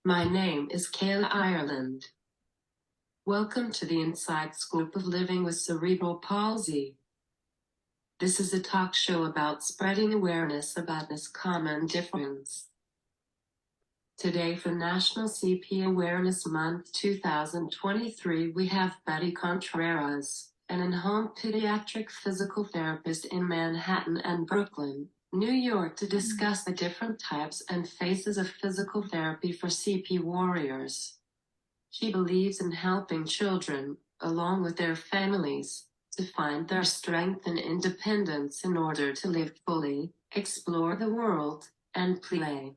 My name is Kayla Ireland. Welcome to the Inside Scoop of Living with Cerebral Palsy. This is a talk show about spreading awareness about this common difference. Today for National CP Awareness Month 2023, we have Betty Contreras, an in-home pediatric physical therapist in Manhattan and Brooklyn, New York, to discuss the different types and phases of physical therapy for CP warriors. She believes in helping children, along with their families, to find their strength and independence in order to live fully, explore the world, and play.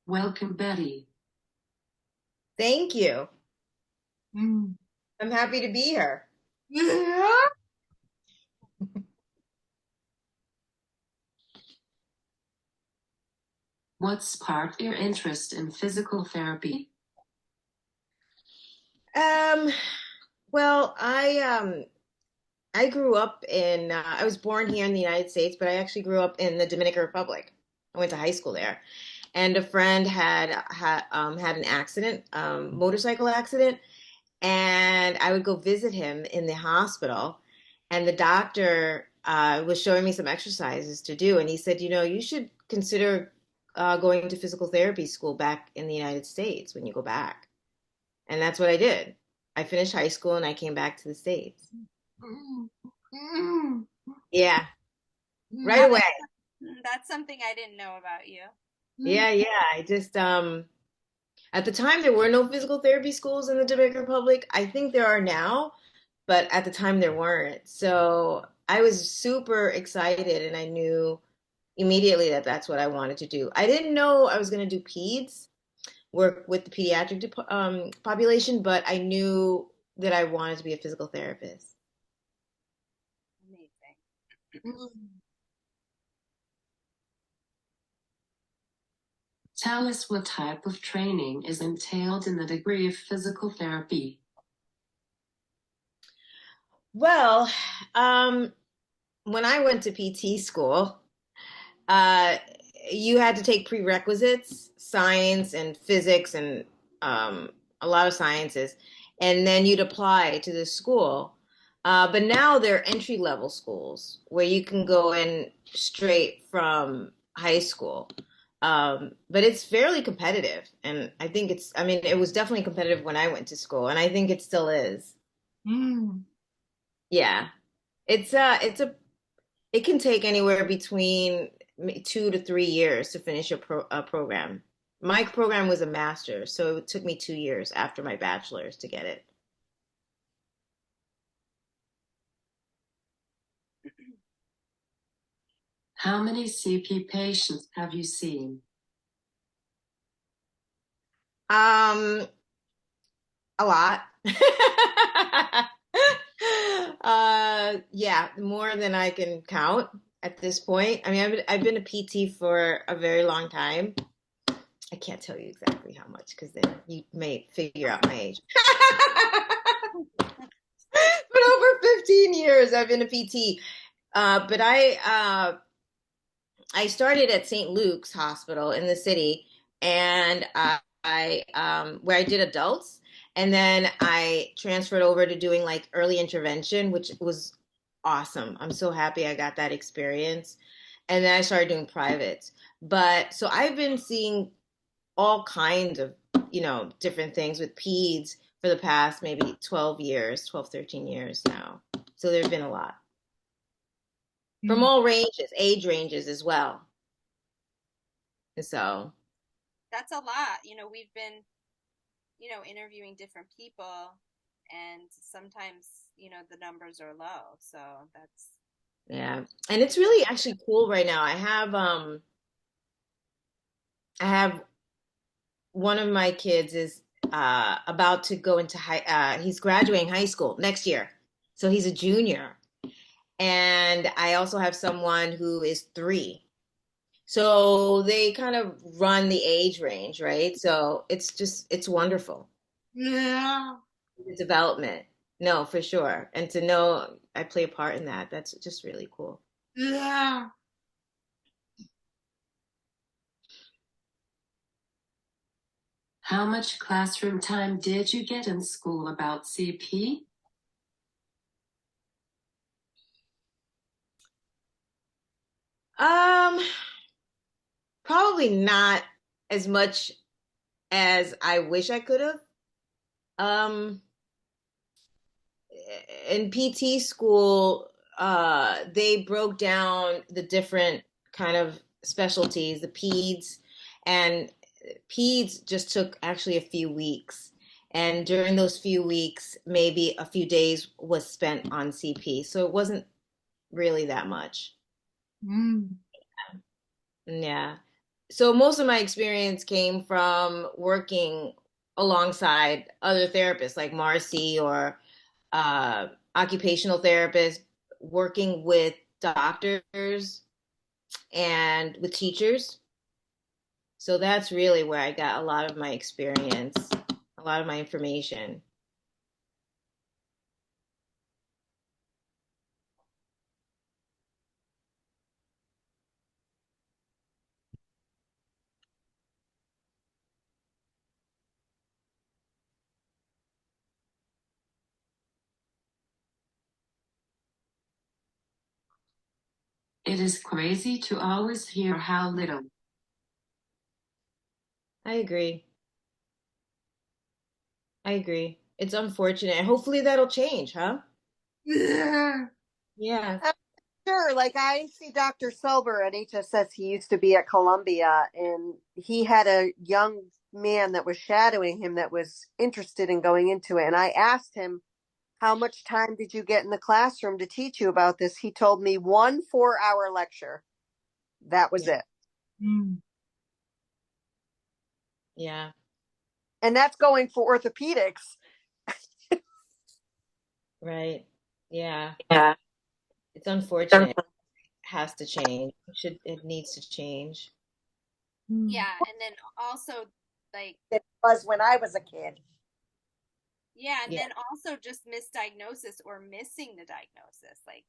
Welcome, Betty. Thank you. Mm. I'm happy to be here. Yeah. What sparked your interest in physical therapy? Um, well, I grew up in I was born here in the United States, but I actually grew up in the Dominican Republic. I went to high school there, and a friend had an accident, motorcycle accident, and I would go visit him in the hospital, and the doctor was showing me some exercises to do, and he said, you should consider going to physical therapy school back in the United States when you go back. And that's what I did. I finished high school and I came back to the States. Mm. Yeah, right Mm. away. That's something I didn't know about you. Yeah. I just at the time there were no physical therapy schools in the Dominican Republic. I think there are now, but at the time there weren't. So I was super excited and I knew immediately that that's what I wanted to do. I didn't know I was going to do peds, work with the pediatric population, but I knew that I wanted to be a physical therapist. Amazing. Tell us what type of training is entailed in the degree of physical therapy. Well, um, when I went to PT school, uh, you had to take prerequisites, science and physics and a lot of sciences, and then you'd apply to the school. But now they're entry level schools where you can go in straight from high school. But it's fairly competitive, and I mean, it was definitely competitive when I went to school, and I think it still is. Mm. Yeah, it can take anywhere between 2 to 3 years to finish a program. My program was a master's, so it took me 2 years after my bachelor's to get it. How many CP patients have you seen? Um, a lot. Yeah, more than I can count at this point. I mean, I've been a PT for a very long time. I can't tell you exactly how much because then you may figure out my age. But over 15 years, I've been a PT. But I started at St. Luke's Hospital in the city, and where I did adults, and then I transferred over to doing like early intervention, which was awesome. I'm so happy I got that experience. And then I started doing privates. But so I've been seeing all kinds of, different things with peds for the past maybe 12 years, 12, 13 years now. So there's been a lot from all ranges, age ranges as well. So, That's a lot. We've been, interviewing different people, and sometimes, the numbers are low. So that's, yeah. And it's really actually cool right now. I have one of my kids is about to go into he's graduating high school next year. So he's a junior. And I also have someone who is 3. So they kind of run the age range, right? So it's wonderful. Yeah. The development. No, for sure. And to know I play a part in that, that's just really cool. Yeah. How much classroom time did you get in school about CP? Um, Probably not as much as I wish I could have. Um, in PT school, they broke down the different kind of specialties, the peds, and peds just took actually a few weeks. And during those few weeks, maybe a few days was spent on CP. So it wasn't really that much. Mm. Yeah. So most of my experience came from working alongside other therapists like Marcy or uh, occupational therapists, working with doctors and with teachers. So that's really where I got a lot of my experience, a lot of my information. It is crazy to always hear how little. I agree. I agree. It's unfortunate. Hopefully that'll change, huh? Yeah. Yeah. Sure, like I see Dr. Sober at HSS. He used to be at Columbia, and he had a young man that was shadowing him that was interested in going into it. And I asked him, how much time did you get in the classroom to teach you about this? He told me 1 4-hour lecture. That was Yeah. it. Mm. Yeah. And that's going for orthopedics. Right. Yeah. Yeah. It's unfortunate. It has to change. It needs to change. Mm. Yeah, and then also like It was when I was a kid. yeah, and Yeah. then also just misdiagnosis or missing the diagnosis. Like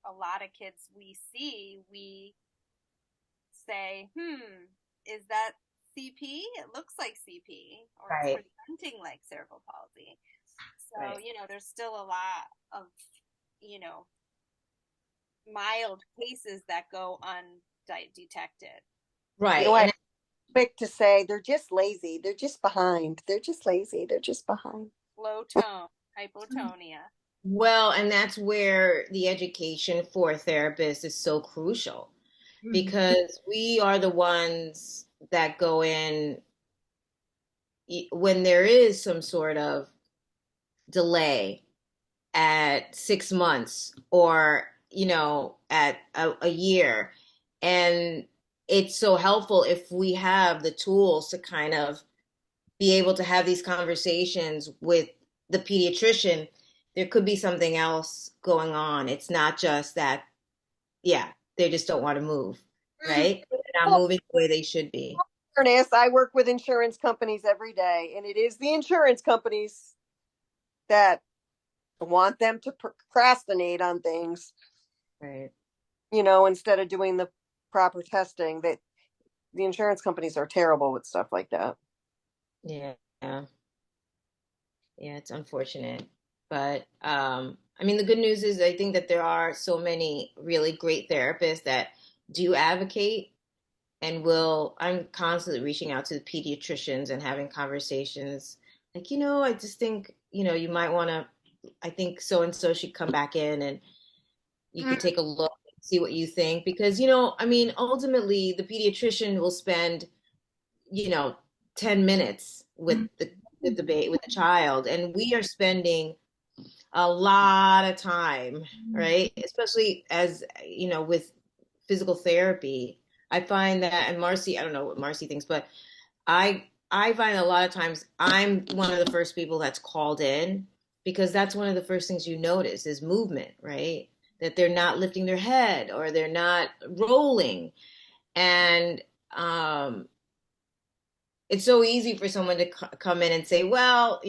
a lot of kids we see, we say, is that CP? It looks like CP, or it's Right. presenting like cerebral palsy. So, Right. there's still a lot of, you know, mild cases that go undetected. Right. I And quick to say they're just lazy. They're just behind. They're just lazy. They're just behind. Low tone, hypotonia. well, and that's where the education for therapists is so crucial because we are the ones that go in when there is some sort of delay at 6 months or at a year, and it's so helpful if we have the tools to kind of be able to have these conversations with the pediatrician. There could be something else going on. It's not just that, yeah, they just don't want to move, right? They're not Well, moving the way they should be. fairness, I work with insurance companies every day, and it is the insurance companies that want them to procrastinate on things, Right. instead of doing the proper testing. That the insurance companies are terrible with stuff like that. Yeah. Yeah, it's unfortunate. But I mean, the good news is I think that there are so many really great therapists that do advocate and will. I'm constantly reaching out to the pediatricians and having conversations like, I just think, you might want to, I think so and so should come back in and you could take a look, see what you think. Because, I mean, ultimately the pediatrician will spend, you know, 10 minutes with the child, and we are spending a lot of time, right? Especially as, with physical therapy. I find that, and Marcy, I don't know what Marcy thinks, but I find a lot of times I'm one of the first people that's called in because that's one of the first things you notice is movement, right? That they're not lifting their head or they're not rolling. And it's so easy for someone to come in and say, well,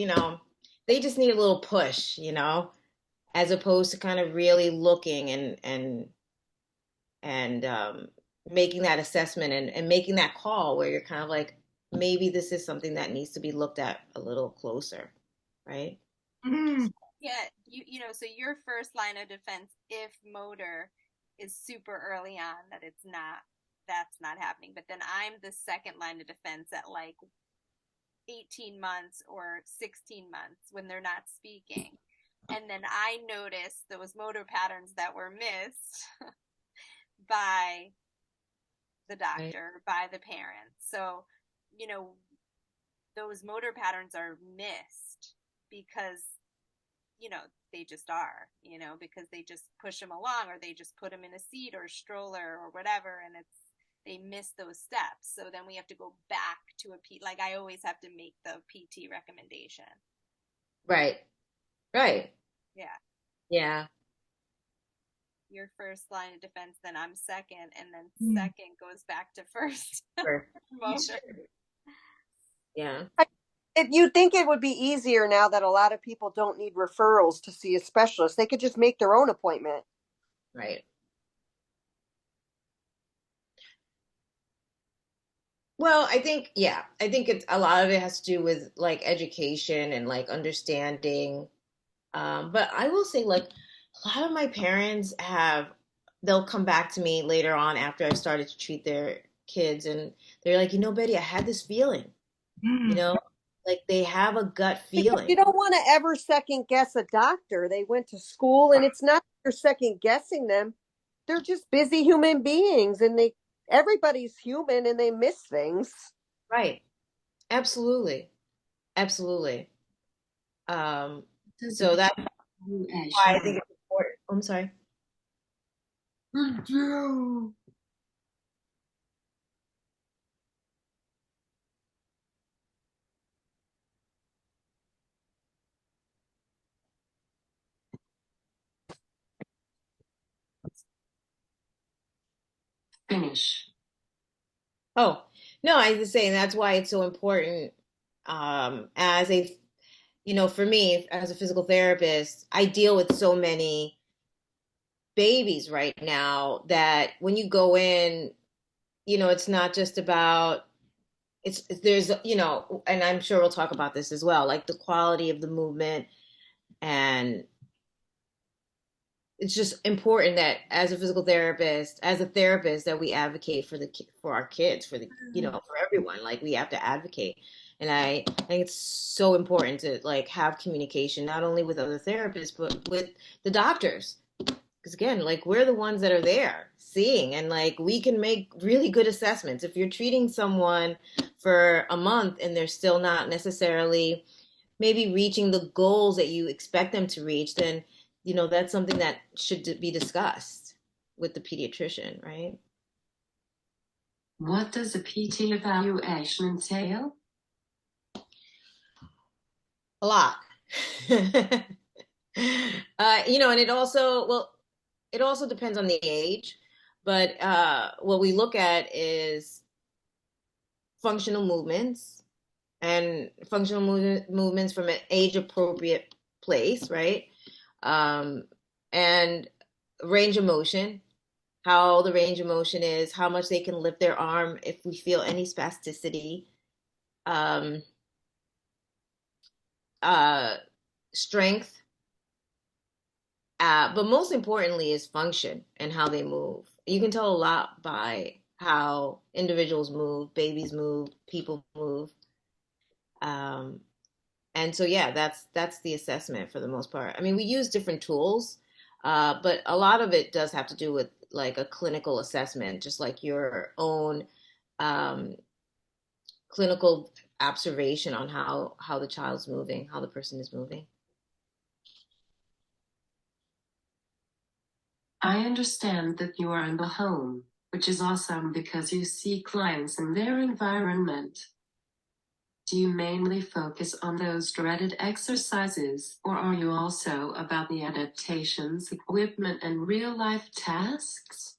they just need a little push, as opposed to kind of really looking and making that assessment and making that call where you're kind of like, maybe this is something that needs to be looked at a little closer, right? Mm. Yeah, you know, so your first line of defense, if motor, is super early on that that's not happening. But then I'm the second line of defense at like 18 months or 16 months when they're not speaking. And then I notice those motor patterns that were missed by the doctor, by the parents. So, you know, those motor patterns are missed because, you know, they just are, you know, because they just push them along or they just put them in a seat or stroller or whatever, and they miss those steps. So then we have to go back to like I always have to make the PT recommendation. Right. Right. Yeah. Yeah. Your first line of defense, then I'm second, and then Mm. second goes back to first. Sure. Motor. Yeah. You'd think it would be easier now that a lot of people don't need referrals to see a specialist. They could just make their own appointment. Right. Well, I think it's a lot of it has to do with like education and like understanding. But I will say, like, a lot of my parents they'll come back to me later on after I've started to treat their kids, and they're like, Betty, I had this feeling, Mm. like they have a gut Because feeling. you don't want to ever second guess a doctor. They went to school, and it's not you're second guessing them. They're just busy human beings, and everybody's human, and they miss things. Right. Absolutely. Absolutely. Does So that's evaluation why I think it's important. I'm sorry. Mm. finish? Oh, no, I was saying that's why it's so important. As a, for me, as a physical therapist, I deal with so many babies right now that when you go in, it's not just about, there's, and I'm sure we'll talk about this as well, like the quality of the movement. And it's just important that as a physical therapist, as a therapist, that we advocate for our kids, for everyone. Like we have to advocate, and I think it's so important to like have communication not only with other therapists but with the doctors, because again, like we're the ones that are there seeing, and like we can make really good assessments. If you're treating someone for a month and they're still not necessarily maybe reaching the goals that you expect them to reach, then that's something that should be discussed with the pediatrician, right? What does a PT evaluation entail? A lot. And it also depends on the age, but what we look at is functional movements and functional movements from an age appropriate place, right? And range of motion, how the range of motion is, how much they can lift their arm if we feel any spasticity, um, strength, but most importantly is function and how they move. You can tell a lot by how individuals move, babies move, people move. And so, yeah, that's the assessment for the most part. I mean, we use different tools, but a lot of it does have to do with like a clinical assessment, just like your own um, clinical observation on how the child's moving, how the person is moving. I understand that you are in the home, which is awesome because you see clients in their environment. Do you mainly focus on those dreaded exercises, or are you also about the adaptations, equipment, and real life tasks?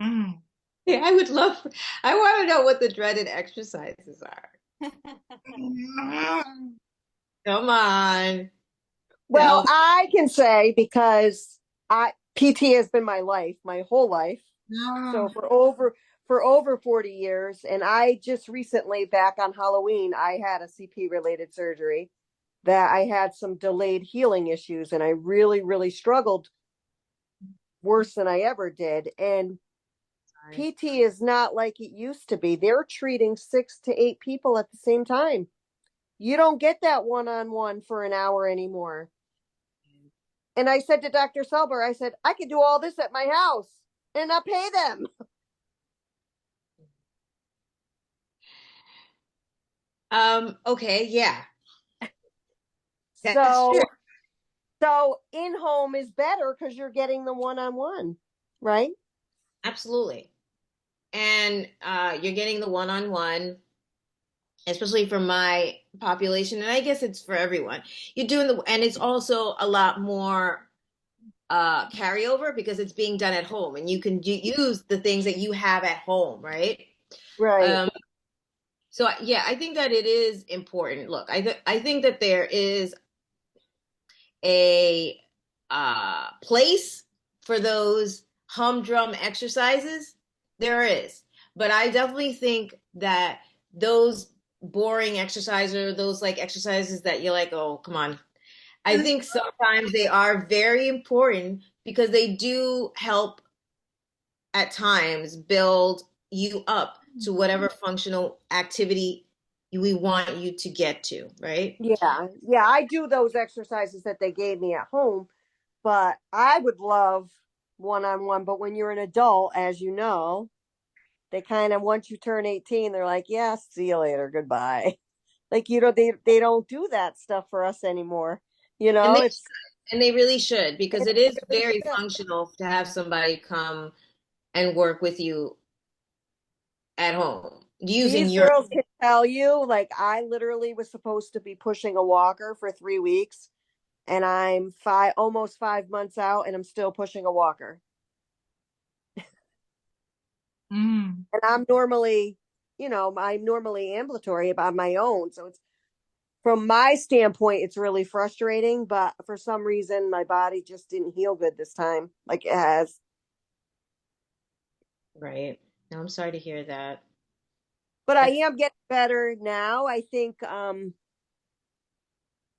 Mm. Yeah, I want to know what the dreaded exercises are. Come on. Well, Tell I can say because PT has been my life, my whole life. So No. for over 40 years. And I just recently, back on Halloween, I had a CP related surgery that I had some delayed healing issues, and I really, really struggled worse than I ever did. And Sorry. PT is not like it used to be. They're treating 6 to 8 people at the same time. You don't get that one-on-one for an hour anymore. And I said to Dr. Selber, I said, I could do all this at my house and not pay them. Okay, yeah. That's So true. so in-home is better because you're getting the one-on-one, right? Absolutely. And you're getting the one-on-one, especially for my population, and I guess it's for everyone. You're doing and it's also a lot more carryover because it's being done at home, and you can use the things that you have at home, right? Right. Um, so yeah, I think that it is important. Look, I think that there is a place for those humdrum exercises. There is, but I definitely think that those boring exercises, or those like exercises that you're like, oh, come on. I think sometimes they are very important because they do help at times build you up to whatever functional activity we want you to get to, right? Yeah. Yeah, I do those exercises that they gave me at home, but I would love one-on-one. But when you're an adult, as you know, they kind of, once you turn 18, they're like, yeah, see you later, goodbye. Like, they don't do that stuff for us anymore. And they It's and they really should, because it it is really very should. functional to have somebody come and work with you at home using These your. girls can tell you, like, I literally was supposed to be pushing a walker for 3 weeks, and I'm almost 5 months out, and I'm still pushing a walker. Mm. And I'm normally ambulatory about my own. So it's, from my standpoint, it's really frustrating, but for some reason, my body just didn't heal good this time, like it has. Right. No, I'm sorry to hear that. But I That's am getting better now. I think,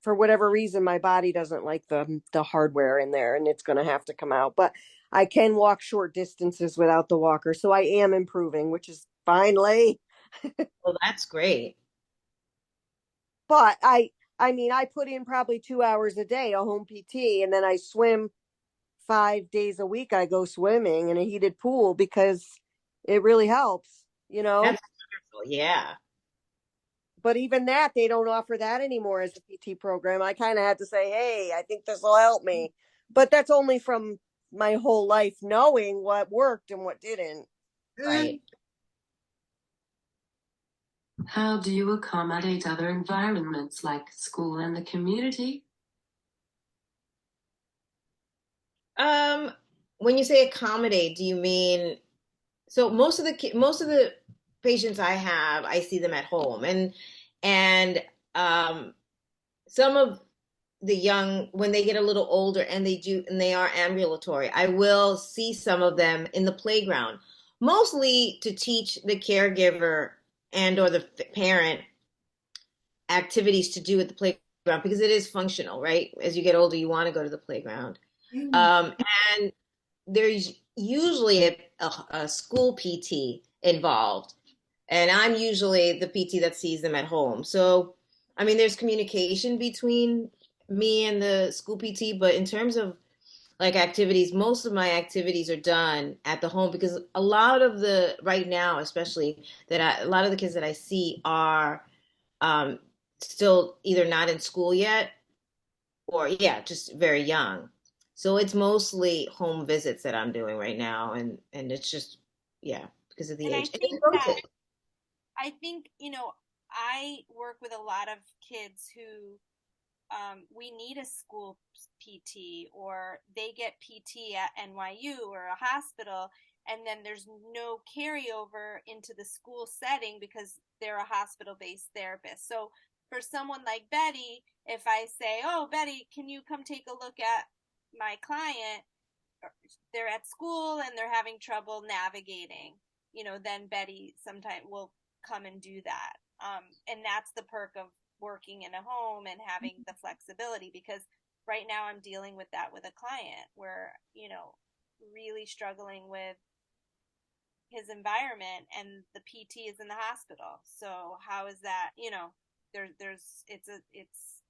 for whatever reason, my body doesn't like the hardware in there, and it's going to have to come out. But I can walk short distances without the walker, so I am improving, which is finally. well, that's great. But I mean, I put in probably 2 hours a day, a home PT, and then I swim 5 days a week. I go swimming in a heated pool because it really helps, you know. That's wonderful. Yeah. But even that, they don't offer that anymore as a PT program. I kind of had to say, hey, I think this will help me. But that's only from my whole life knowing what worked and what didn't. Right. How do you accommodate other environments like school and the community? Um, when you say accommodate, do you mean, so most of the patients I have, I see them at home, and um some of the young, when they get a little older and they are ambulatory, I will see some of them in the playground, mostly to teach the caregiver and or the parent activities to do at the playground, because it is functional, right? As you get older, you want to go to the playground. um, and there's usually a school PT involved, and I'm usually the PT that sees them at home. So, I mean, there's communication between me and the school PT, but in terms of like activities, most of my activities are done at the home, because a lot of the right now, especially a lot of the kids that I see are um, still either not in school yet, or yeah, just very young. So it's mostly home visits that I'm doing right now, and it's just, yeah, because of the And I age. And think it that rotates. I work with a lot of kids who we need a school PT, or they get PT at NYU or a hospital, and then there's no carryover into the school setting because they're a hospital based therapist. So for someone like Betty, if I say, oh, Betty, can you come take a look at my client? They're at school and they're having trouble navigating. then Betty sometime will come and do that. And that's the perk of working in a home and having the flexibility, because right now I'm dealing with that with a client where, really struggling with his environment, and the PT is in the hospital. So how is that,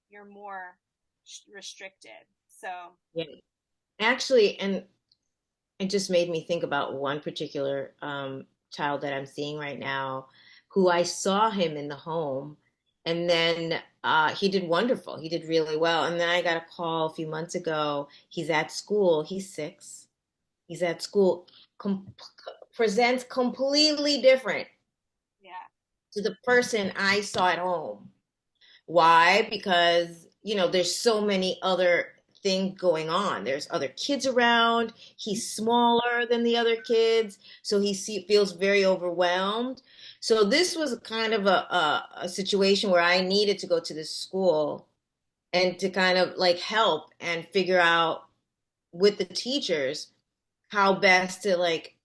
you're more restricted. So Yeah. Actually, and it just made me think about one particular child that I'm seeing right now, who I saw him in the home, and then he did wonderful. He did really well. And then I got a call a few months ago. He's at school. He's 6. He's at school. Presents completely different yeah. to the person I saw at home. Why? Because, there's so many other things going on. There's other kids around. He's smaller than the other kids, so he feels very overwhelmed. So this was kind of a situation where I needed to go to this school and to kind of like help and figure out with the teachers how best to like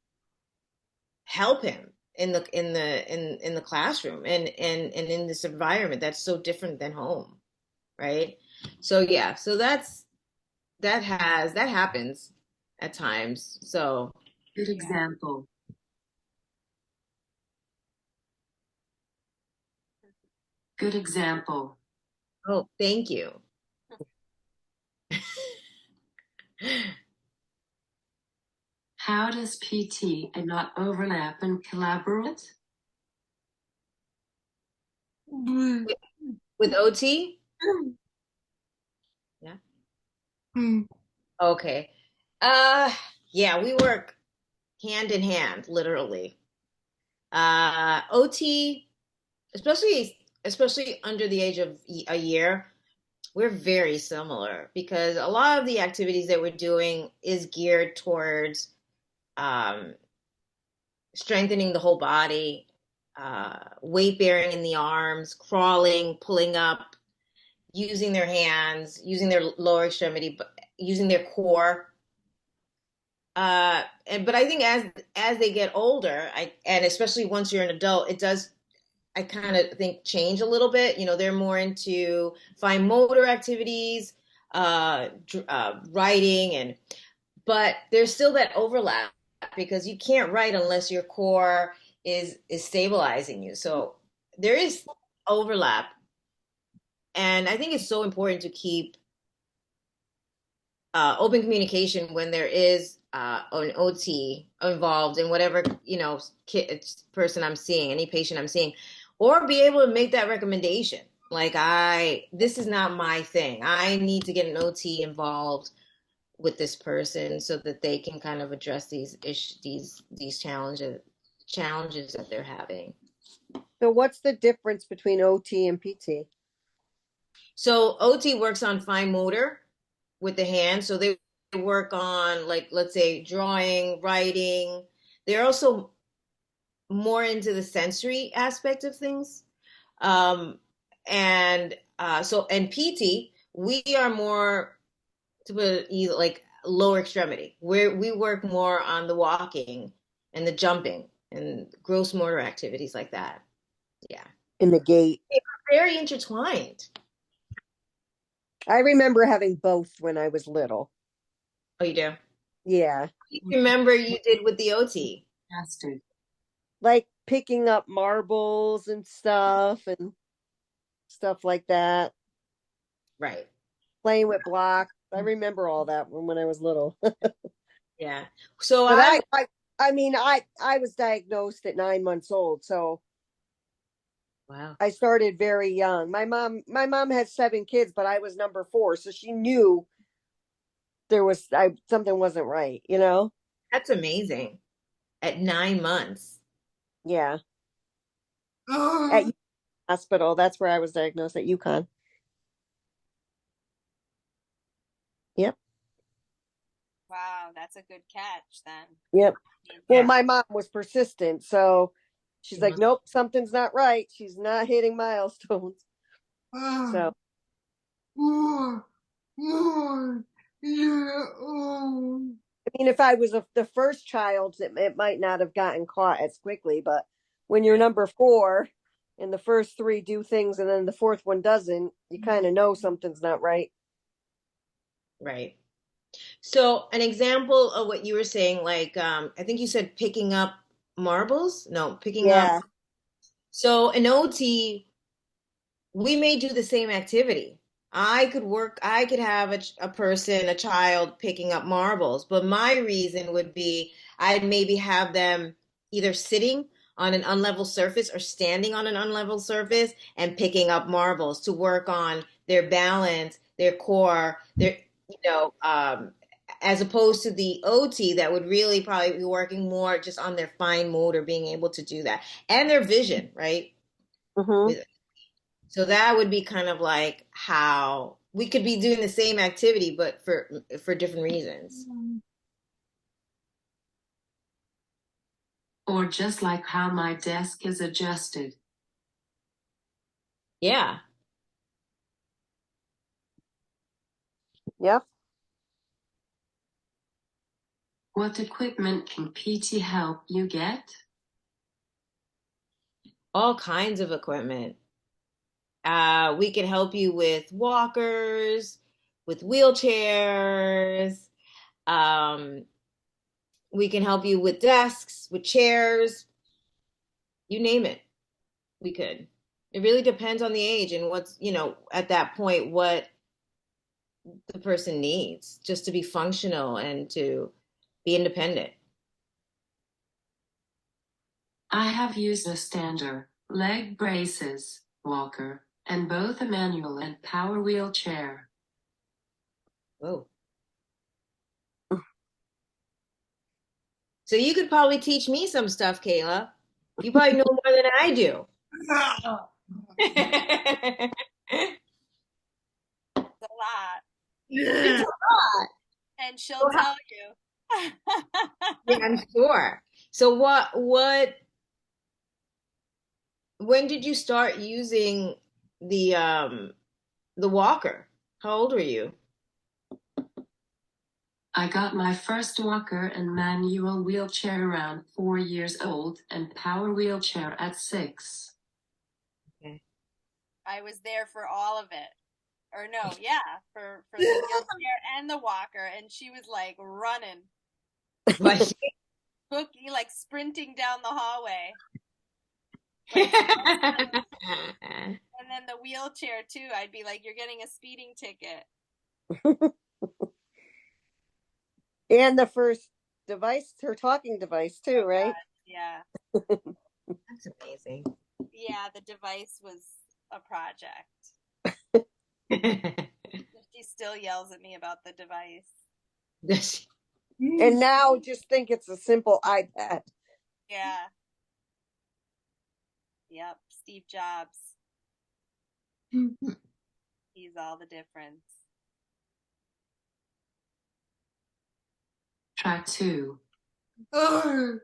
help him in the classroom and in this environment that's so different than home, right? So yeah, so that happens at times. So Good example. Good example. oh, thank you. How does PT and not overlap and collaborate? With OT? Yeah. Okay. Yeah, we work hand in hand, literally. OT, especially under the age of a year, we're very similar because a lot of the activities that we're doing is geared towards strengthening the whole body, weight bearing in the arms, crawling, pulling up, using their hands, using their lower extremity, but using their core. But I think as they get older, and especially once you're an adult, it does. I kind of think change a little bit. They're more into fine motor activities, writing, but there's still that overlap because you can't write unless your core is stabilizing you. So there is overlap, and I think it's so important to keep open communication when there is an OT involved in whatever person I'm seeing, any patient I'm seeing, or be able to make that recommendation. Like this is not my thing. I need to get an OT involved with this person so that they can kind of address these challenges that they're having. So what's the difference between OT and PT? So OT works on fine motor with the hand. So they work on, like, let's say drawing, writing. They're also more into the sensory aspect of things. And PT, we are more to either like lower extremity, where we work more on the walking and the jumping and gross motor activities like that. Yeah. In the gait. They're very intertwined. I remember having both when I was little. Oh, you do? Yeah. Remember you did with the OT? Fantastic. Like picking up marbles and stuff like that. Right. Playing with blocks. I remember all that when I was little. Yeah. So But I was diagnosed at 9 months old, so wow. I started very young. My mom had 7 kids, but I was number 4, so she knew something wasn't right, That's amazing. At 9 months. Yeah. At hospital, that's where I was diagnosed, at UConn. Yep. Wow, that's a good catch then. Yep. Well, Yeah. my mom was persistent, so she's like, nope, something's not right. She's not hitting milestones. So. I mean, if I was the first child, it might not have gotten caught as quickly. But when you're number 4 and the first 3 do things and then the fourth one doesn't, you kind of know something's not right. Right. So an example of what you were saying, like I think you said picking up marbles. No, picking up. Yeah. So in OT, we may do the same activity. I could have a person, a child picking up marbles, but my reason would be I'd maybe have them either sitting on an unlevel surface or standing on an unlevel surface and picking up marbles to work on their balance, their core, their, you know, as opposed to the OT that would really probably be working more just on their fine motor, being able to do that and their vision, right? Mm-hmm. So that would be kind of like how we could be doing the same activity, but for different reasons. Or just like how my desk is adjusted. Yeah. Yep. What equipment can PT help you get? All kinds of equipment. We can help you with walkers, with wheelchairs. Um, we can help you with desks, with chairs. You name it. We could. It really depends on the age and what's, at that point, what the person needs just to be functional and to be independent. I have used a stander, leg braces, walker, and both a manual and power wheelchair. Whoa. So you could probably teach me some stuff, Kayla. You probably know more than I do. It's a lot. It's a lot. And she'll tell you. Yeah, I'm sure. So when did you start using the walker? How old were you? I got my first walker and manual wheelchair around 4 years old and power wheelchair at 6. Okay. I was there for all of it. Or no, yeah, for the wheelchair and the walker, and she was like running, Like, bookie, like sprinting down the hallway. And then the wheelchair too. I'd be like, "You're getting a speeding ticket." And the first device, her talking device too, Oh, right? God. Yeah, that's amazing. yeah. The device was a project. She still yells at me about the device. And now just think it's a simple iPad. Yeah. Yep. Steve Jobs. He's all the difference. Track 2. Yeah,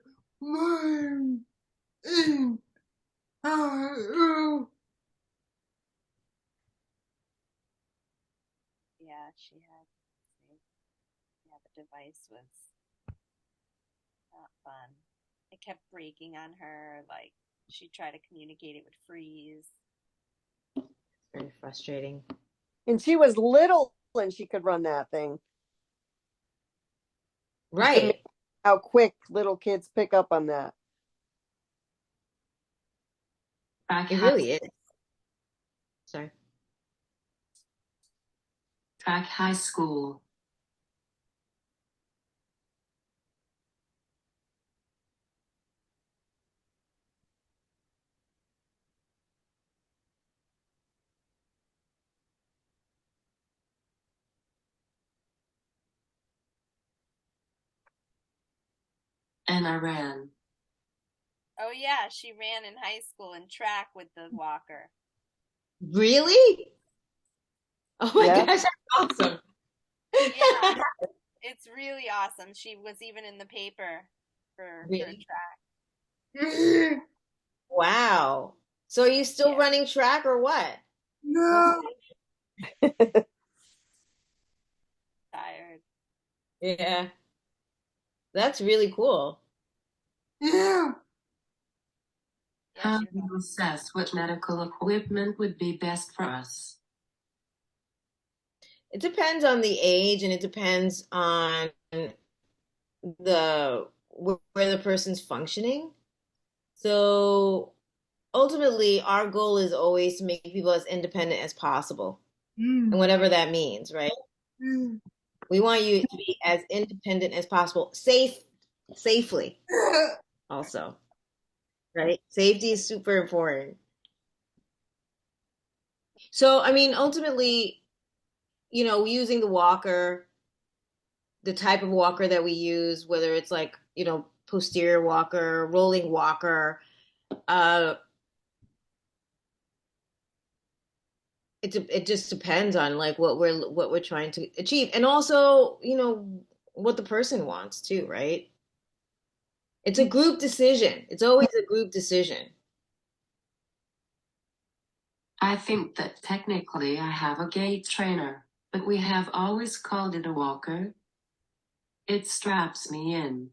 she had. Yeah, the device was not fun. It kept breaking on her. Like she'd try to communicate, it would freeze. Very frustrating. And she was little and she could run that thing. Right. How quick little kids pick up on that. It really is. Sorry. Track high school. And I ran. Oh yeah, she ran in high school in track with the walker. Really? Oh my Yeah. gosh, that's awesome. Yeah, it's really awesome. She was even in the paper for Really? track. Wow. So are you still running track or what? No. Tired. Yeah. That's really cool. Yeah. Yeah, How she do was you assess what medical equipment would be best for us? It depends on the age and it depends on the where the person's functioning. So ultimately, our goal is always to make people as independent as possible, and whatever that means, right? We want you to be as independent as possible, safely also, right? Safety is super important. So, I mean, ultimately, using the walker, the type of walker that we use, whether it's like, posterior walker, rolling walker, uh, it just depends on like what we're trying to achieve, and also, what the person wants too, right? It's a group decision. It's always a group decision. I think that technically I have a gait trainer, but we have always called it a walker. It straps me in.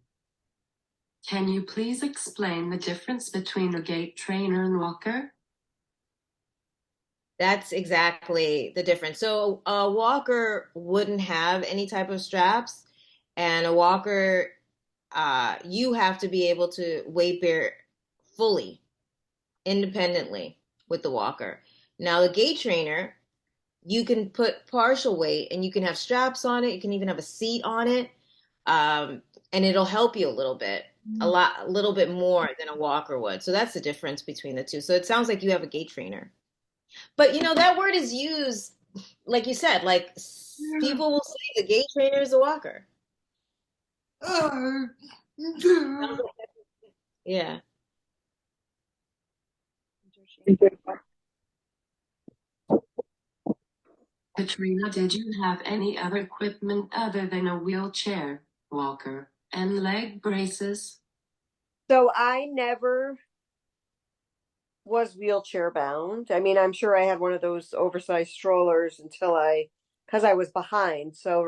Can you please explain the difference between a gait trainer and walker? That's exactly the difference. So a walker wouldn't have any type of straps, and a walker, you have to be able to weight bear fully, independently with the walker. Now the gait trainer, you can put partial weight, and you can have straps on it. You can even have a seat on it, and it'll help you a little bit more than a walker would. So that's the difference between the two. So it sounds like you have a gait trainer. But that word is used, like you said, like people will say the gay trainer is a walker. Yeah. Katrina, did you have any other equipment other than a wheelchair, walker, and leg braces? So I never was wheelchair bound. I mean, I'm sure I had one of those oversized strollers because I was behind. So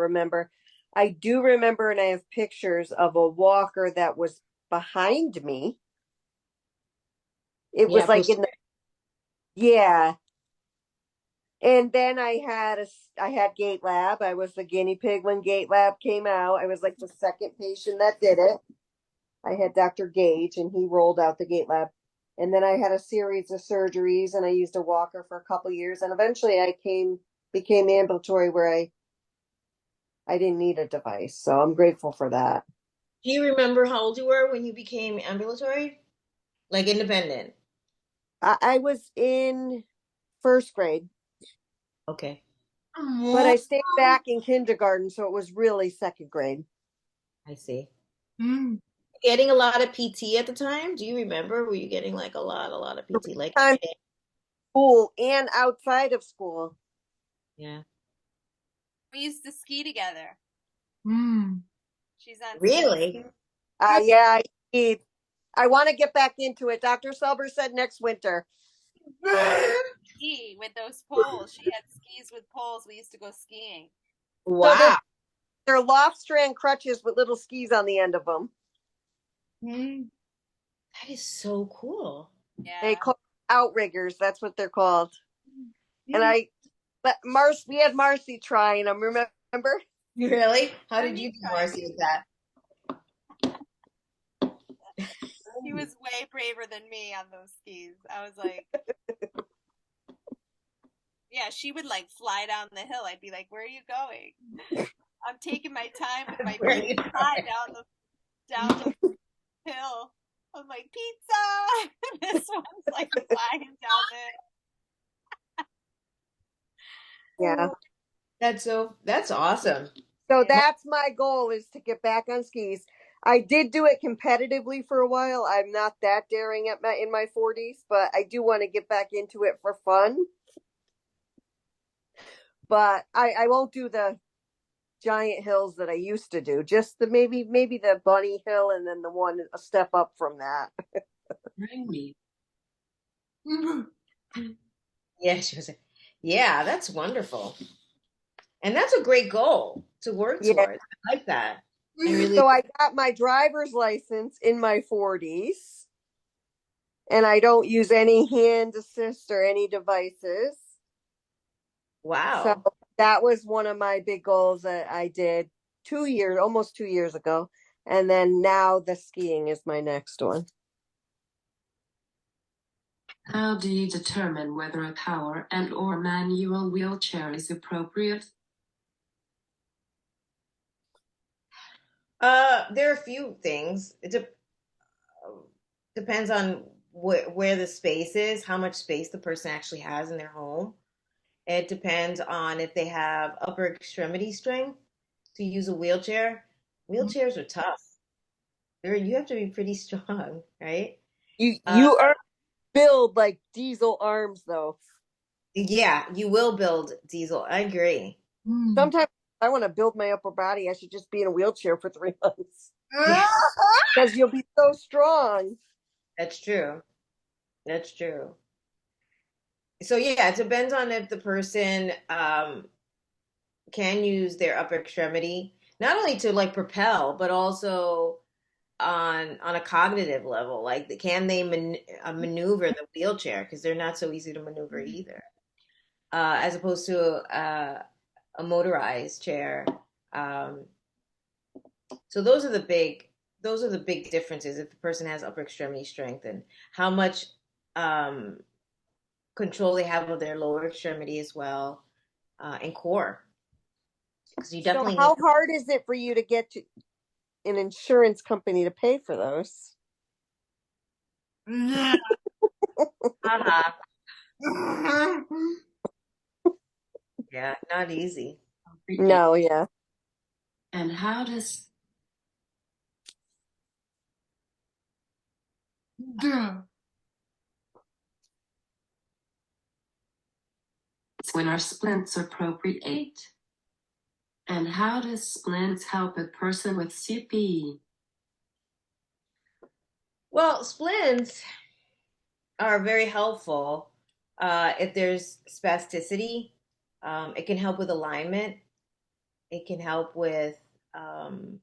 I do remember, and I have pictures of a walker that was behind me. It Yeah. was like yeah. And then I had Gait Lab. I was the guinea pig when Gait Lab came out. I was like the second patient that did it. I had Dr. Gage, and he rolled out the Gait Lab. And then I had a series of surgeries, and I used a walker for a couple of years, and eventually became ambulatory where I didn't need a device. So I'm grateful for that. Do you remember how old you were when you became ambulatory? Like independent? I was in first grade, Okay. but I stayed back in kindergarten, so it was really second grade. I see. Getting a lot of PT at the time? Do you remember? Were you getting like a lot of PT? Like, Time school and outside of school. yeah. We used to ski together. She's on Really? Yeah, I want to get back into it. Dr. Selber said next winter. ski with those poles. She had skis with poles. We used to go skiing. So Wow. they're loft strand crutches with little skis on the end of them. That is so cool. Yeah. They call outriggers. That's what they're called. And we had Marcy trying them. Remember? Really? How did me you do, try. Marcy, with that? He was way braver than me on those skis. I was like, yeah, she would like fly down the hill. I'd be like, where are you going? I'm taking my time with my Where are you fly down the hill. I'm like, pizza. This one's like flying down Yeah. That's awesome. So that's my goal, is to get back on skis. I did do it competitively for a while. I'm not that daring in my 40s, but I do want to get back into it for fun. But I won't do the giant hills that I used to do. Just maybe the bunny hill, and then the one a step up from that. Bring me. Yeah, she was. Yeah, that's wonderful. And that's a great goal to work Yeah. towards. I like that. I really So I got my driver's license in my 40s, and I don't use any hand assist or any devices. So wow. that was one of my big goals that I did almost 2 years ago. And then now the skiing is my next one. How do you determine whether a power and or manual wheelchair is appropriate? There are a few things. Depends on where the space is, how much space the person actually has in their home. It depends on if they have upper extremity strength to use a wheelchair. Wheelchairs are tough. You have to be pretty strong, right? Uh, You are build like diesel arms though. yeah, you will build diesel. I agree. Sometimes I want to build my upper body. I should just be in a wheelchair for 3 months because you'll be so strong. That's true. That's true. So yeah, it depends on if the person can use their upper extremity not only to like propel, but also on a cognitive level. Like, can they maneuver the wheelchair? Because they're not so easy to maneuver either, as opposed to a motorized chair. Um, so those are the big differences if the person has upper extremity strength and how much um, control they have of their lower extremity as well, and core. Because you So definitely need. how hard is it for you to get to an insurance company to pay for those? Yeah. Haha. Yeah, not easy. No, yeah. And how does Yeah. when our splints are appropriate? And how does splints help a person with CP? Well, splints are very helpful if there's spasticity. It can help with alignment. It can help with um,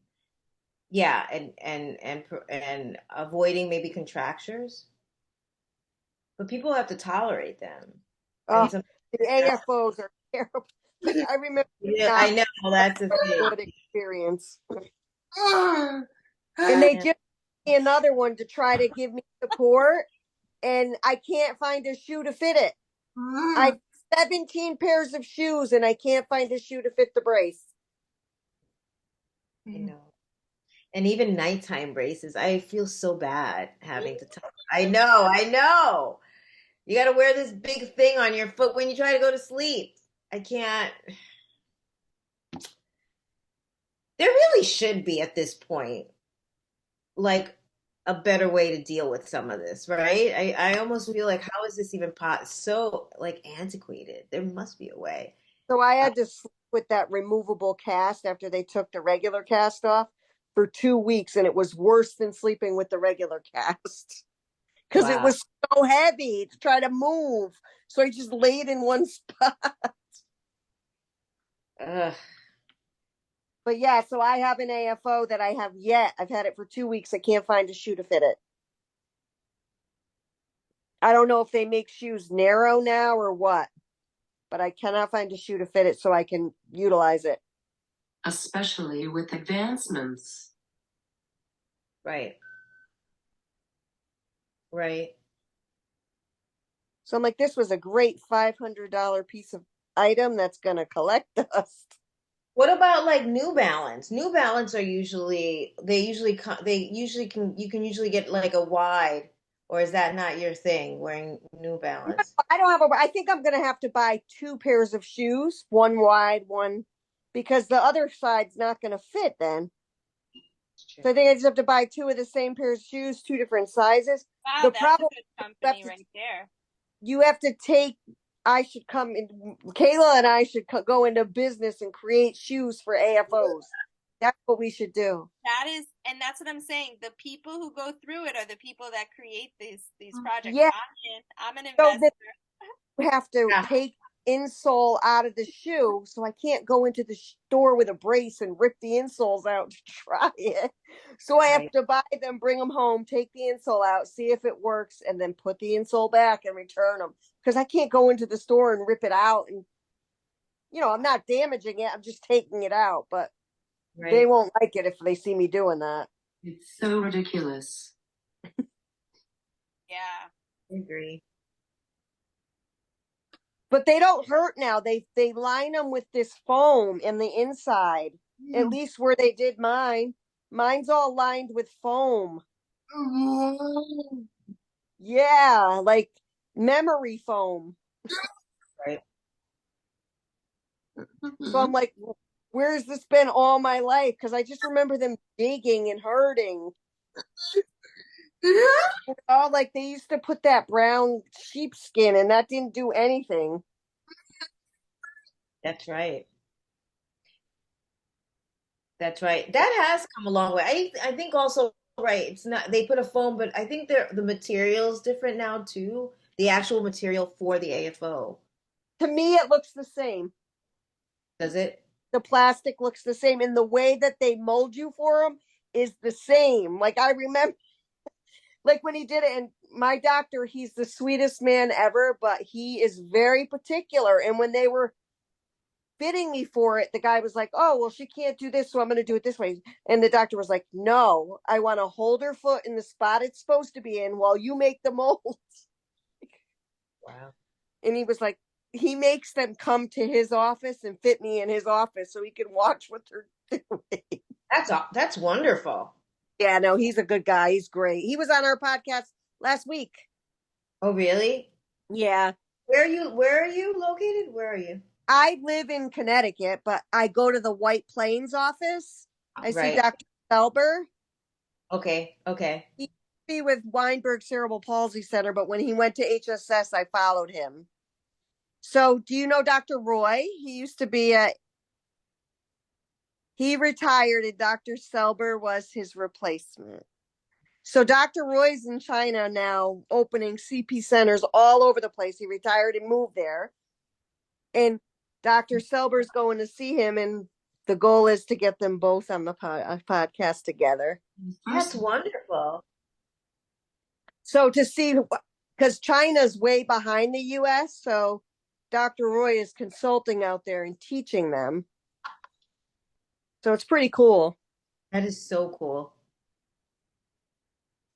yeah, and avoiding maybe contractures. But people have to tolerate them, and Oh, some. the AFOs are terrible. I remember Yeah, I not know that's the a thing. good experience. Ah. And they Yeah. just gave me another one to try to give me support, and I can't find a shoe to fit it. I have 17 pairs of shoes, and I can't find a shoe to fit the brace. I know. And even nighttime braces, I feel so bad having to tell. I know, I know. You got to wear this big thing on your foot when you try to go to sleep. I can't. There really should be at this point, like a better way to deal with some of this, right? I almost feel like, how is this even so like antiquated? There must be a way. So I had to sleep with that removable cast after they took the regular cast off for 2 weeks, and it was worse than sleeping with the regular cast because it Wow. was so heavy to try to move. So I just laid in one spot. Ugh. But yeah, so I have an AFO that I have yet. I've had it for 2 weeks. I can't find a shoe to fit it. I don't know if they make shoes narrow now or what, but I cannot find a shoe to fit it so I can utilize it. Especially with advancements. Right. Right. So I'm like, this was a great $500 piece of item that's going to collect dust. What about like New Balance? New Balance are they usually can you can usually get like a wide, or is that not your thing wearing New Balance? I don't have I think I'm going to have to buy 2 pairs of shoes, one wide, one, because the other side's not going to fit then. So I think I just have to buy two of the same pair of shoes, 2 different sizes. Wow, The that's a problem good you have company to, right there. you have to take, I should come in, Kayla and I should go into business and create shoes for AFOs. That's what we should do. That is, and that's what I'm saying. The people who go through it are the people that create these projects. Yeah. I'm an So investor. that you have to Yeah. take insole out of the shoe, so I can't go into the store with a brace and rip the insoles out to try it. So I have to buy them, bring them home, take the insole out, see if it works, and then put the insole back and return them, because I can't go into the store and rip it out. And I'm not damaging it, I'm just taking it out, but they won't like it if they see me doing that. It's so ridiculous. Yeah. I agree. But they don't hurt now. They line them with this foam in the inside. At least where they did mine. Mine's all lined with foam. Yeah, like memory foam. Right. So I'm like, where's this been all my life? Because I just remember them digging and hurting. Like they used to put that brown sheepskin, and that didn't do anything. That's right. That's right. That has come a long way. I think also, right, it's not, they put a foam, but I think the material's different now too. The actual material for the AFO. To me, it looks the same. Does it? The plastic looks the same, and the way that they mold you for them is the same. Like I remember, like when he did it, and my doctor, he's the sweetest man ever, but he is very particular. And when they were fitting me for it, the guy was like, oh, well, she can't do this, so I'm going to do it this way. And the doctor was like, no, I want to hold her foot in the spot it's supposed to be in while you make the molds. Wow. And he was like, he makes them come to his office and fit me in his office so he can watch what they're doing. That's wonderful. Yeah, no, he's a good guy. He's great. He was on our podcast last week. Oh, really? Yeah. Where are you located? Where are you? I live in Connecticut, but I go to the White Plains office. I see Right. Dr. Felber. Okay. He used to be with Weinberg Cerebral Palsy Center, but when he went to HSS, I followed him. So do you know Dr. Roy? He used to be he retired, and Dr. Selber was his replacement. So Dr. Roy's in China now, opening CP centers all over the place. He retired and moved there. And Dr. Selber's going to see him, and the goal is to get them both on the podcast together. That's wonderful. So to see, because China's way behind the U.S., so Dr. Roy is consulting out there and teaching them. So it's pretty cool. That is so cool.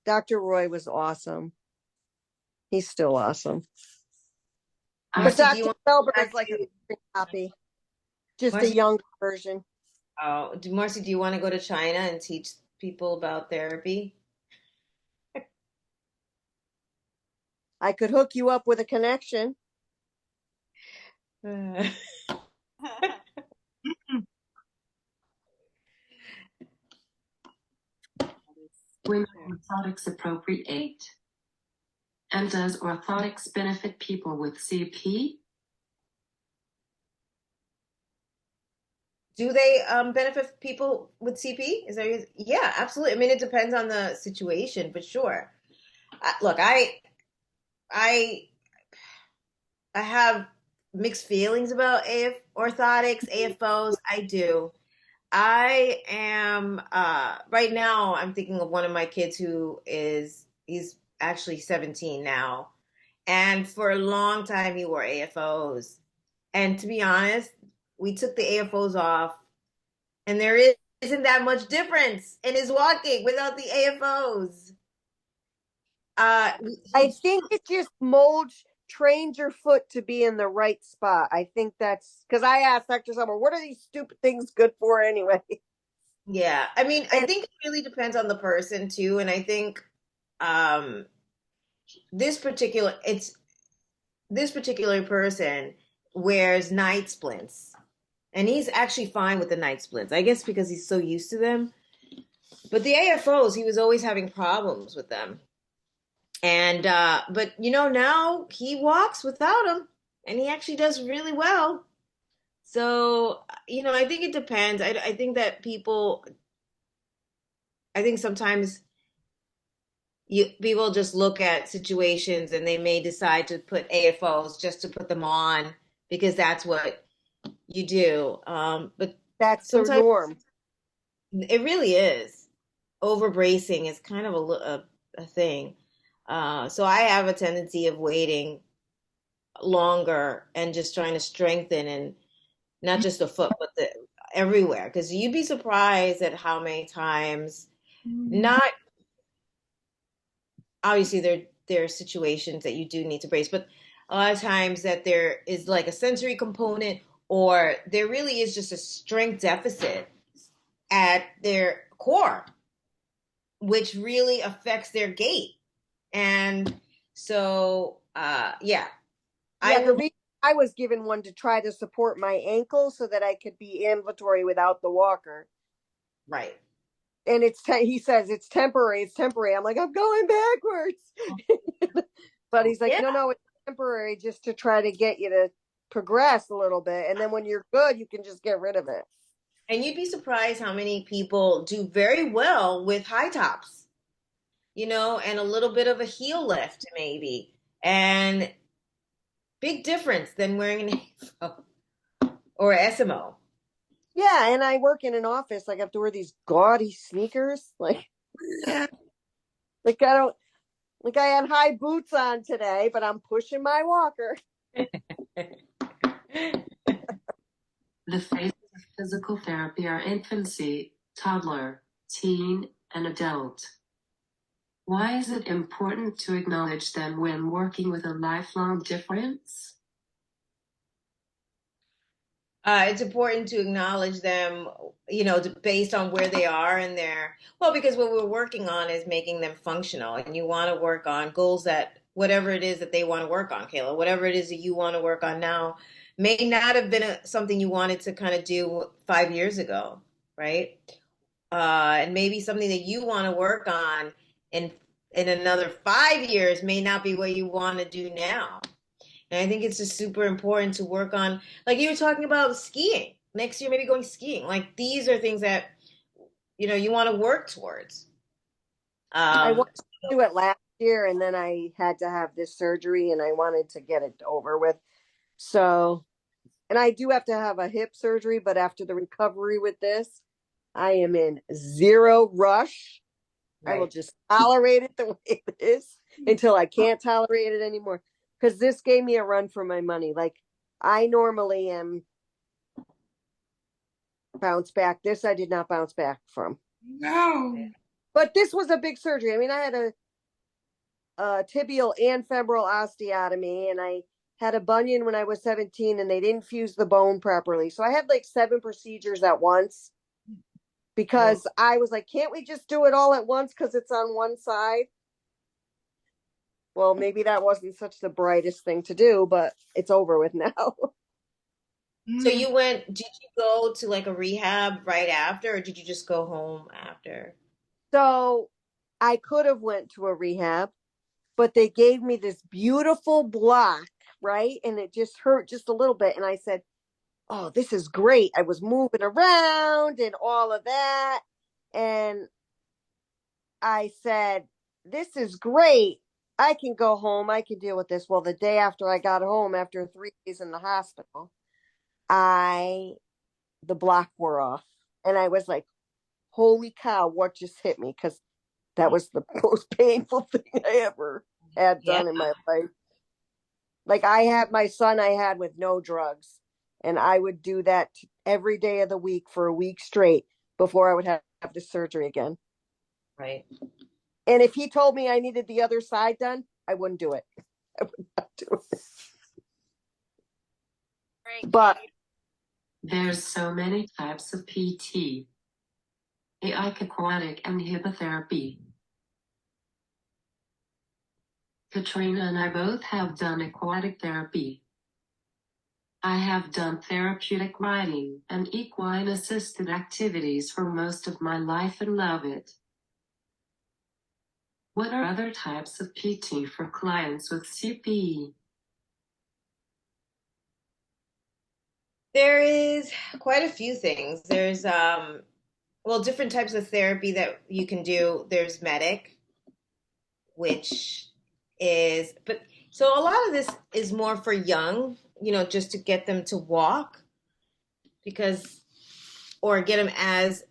Dr. Roy was awesome. He's still awesome. Marcy, But do you Dr. want Felber is like a copy, just Marcy- a younger version. Oh, Marcy, do you want to go to China and teach people about therapy? I could hook you up with a connection. When orthotics appropriate? And does orthotics benefit people with CP? Do they benefit people with CP? Yeah, absolutely. I mean, it depends on the situation, but sure. Look, I have mixed feelings about orthotics, AFOs. I do. I am right now. I'm thinking of one of my kids he's actually 17 now, and for a long time he wore AFOs. And to be honest, we took the AFOs off, and isn't that much difference in his walking without the AFOs. I think it just trains your foot to be in the right spot. I think that's because I asked Dr. Summer, what are these stupid things good for anyway? Yeah, I mean, I think it really depends on the person too, and I think this particular person wears night splints, and he's actually fine with the night splints. I guess because he's so used to them. But the AFOs, he was always having problems with them. And but now he walks without them, and he actually does really well. So I think it depends. I think that I think sometimes people just look at situations and they may decide to put AFOs just to put them on because that's what you do. But That's the sometimes norm. it really is. Overbracing is kind of a thing. So I have a tendency of waiting longer and just trying to strengthen, and not just the foot, but everywhere. Because you'd be surprised at how many times, not obviously there are situations that you do need to brace, but a lot of times that there is like a sensory component, or there really is just a strength deficit at their core, which really affects their gait. And so, yeah, I Yeah, the will. reason I was given one to try to support my ankle so that I could be ambulatory without the walker. Right. And he says it's temporary. It's temporary. I'm like, I'm going backwards. But he's like, Yeah. no, it's temporary, just to try to get you to progress a little bit. And then when you're good, you can just get rid of it. And you'd be surprised how many people do very well with high tops, and a little bit of a heel lift, maybe. And big difference than wearing an AFO or SMO. Yeah, and I work in an office. Like I have to wear these gaudy sneakers. Like I don't like I had high boots on today, but I'm pushing my walker. The phases of physical therapy are infancy, toddler, teen, and adult. Why is it important to acknowledge them when working with a lifelong difference? It's important to acknowledge them, based on where they are in their, well, because what we're working on is making them functional, and you want to work on goals that, whatever it is that they want to work on, Kayla, whatever it is that you want to work on now, may not have been something you wanted to kind of do 5 years ago, right? And maybe something that you want to work on in another 5 years may not be what you want to do now. And I think it's just super important to work on, like you were talking about skiing. Next year, maybe going skiing. Like these are things that, you want to work towards. I Um, wanted to do it last year, and then I had to have this surgery, and I wanted to get it over with. So, and I do have to have a hip surgery, but after the recovery with this, I am in zero rush. I will right. just tolerate it the way it is until I can't tolerate it anymore. Because this gave me a run for my money. Like I normally am bounce back. This I did not bounce back from. No. But this was a big surgery. I mean, I had a tibial and femoral osteotomy, and I had a bunion when I was 17, and they didn't fuse the bone properly. So I had like 7 procedures at once, because I was like, can't we just do it all at once because it's on one side? Well, maybe that wasn't such the brightest thing to do, but it's over with now. So did you go to like a rehab right after, or did you just go home after? So I could have went to a rehab, but they gave me this beautiful block, right? And it just hurt just a little bit. And I said, oh, this is great. I was moving around and all of that. And I said, this is great. I can go home. I can deal with this. Well, the day after I got home, after 3 days in the hospital, the block wore off. And I was like, holy cow, what just hit me? Because that was the most painful thing I ever had done in my life. Like I had my son I had with no drugs, and I would do that every day of the week for a week straight before I would have the surgery again. Right. And if he told me I needed the other side done, I wouldn't do it. I would not do it. Right. But There's so many types of PT. Aquatic and hipotherapy. Katrina and I both have done aquatic therapy. I have done therapeutic riding and equine assisted activities for most of my life and love it. What are other types of PT for clients with CP? There is quite a few things. There's different types of therapy that you can do. There's medic, which is, but so a lot of this is more for young just to get them to walk or get them as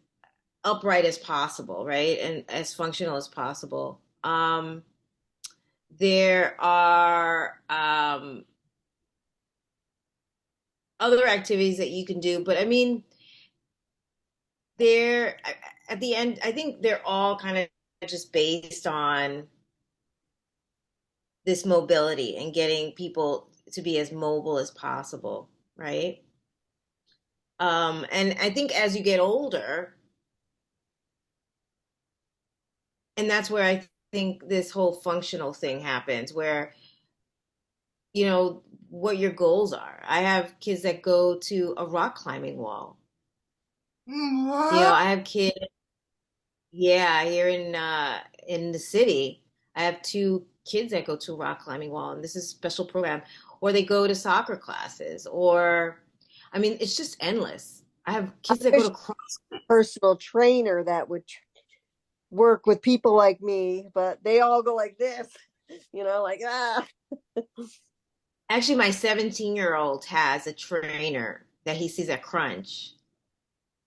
upright as possible, right? And as functional as possible. There are other activities that you can do, but I mean, they're at the end, I think they're all kind of just based on this mobility and getting people to be as mobile as possible, right? And I think as you get older, and that's where I think this whole functional thing happens, where what your goals are. I have kids that go to a rock climbing wall. What? I have kids, yeah, here in the city. I have two kids that go to a rock climbing wall, and this is a special program. Or they go to soccer classes, or I mean, it's just endless. I have kids that go wish to cross. personal trainer that would work with people like me, but they all go like this, like Actually, my 17-year-old has a trainer that he sees at Crunch,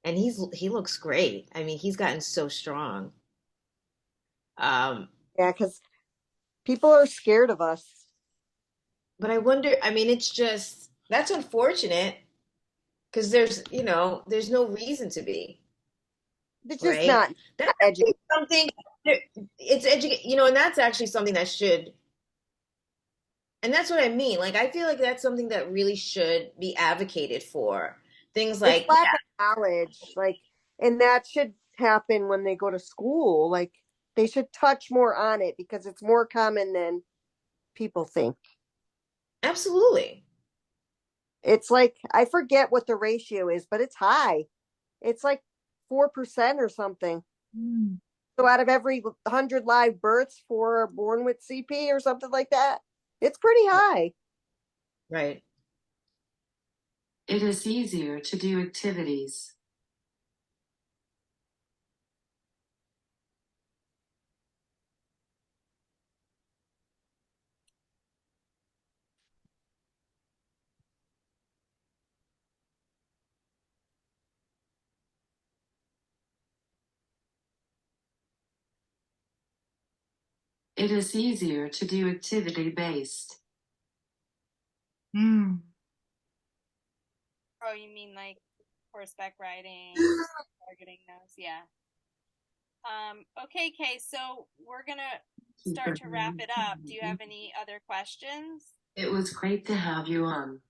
and he looks great. I mean, he's gotten so strong. yeah, because people are scared of us. But I wonder, I mean, it's just that's unfortunate because there's no reason to be, It's just right? not That's educated. actually something it's educate, and that's actually something that should, and that's what I mean. Like, I feel like that's something that really should be advocated for. Things It's like, lack of knowledge, and that should happen when they go to school. Like, they should touch more on it because it's more common than people think. absolutely. It's like, I forget what the ratio is, but it's high. It's like 4% or something. So out of every 100 live births, 4 are born with CP or something like that. It's pretty high. Right. It is easier to do activities. It is easier to do activity-based. Mm. Oh, you mean like horseback riding, targeting those? Yeah. Okay, Kay, so we're gonna start to wrap it up. Do you have any other questions? It was great to have you on.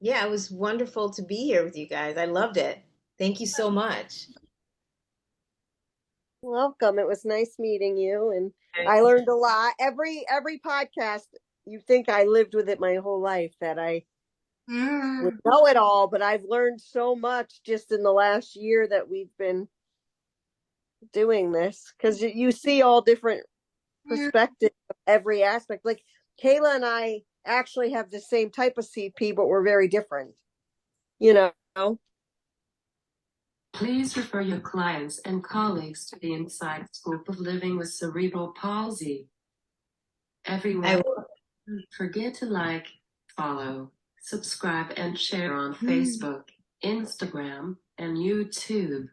Yeah, it was wonderful to be here with you guys. I loved it. Thank you so much. Welcome. It was nice meeting you, and I learned a lot. Every podcast, you think I lived with it my whole life, that I would know it all, but I've learned so much just in the last year that we've been doing this, because you see all different perspectives of every aspect. Like, Kayla and I actually have the same type of CP, but we're very different. You know, Please refer your clients and colleagues to the Inside Scoop of Living with Cerebral Palsy. Everyone, don't forget to like, follow, subscribe, and share on Facebook, Instagram, and YouTube.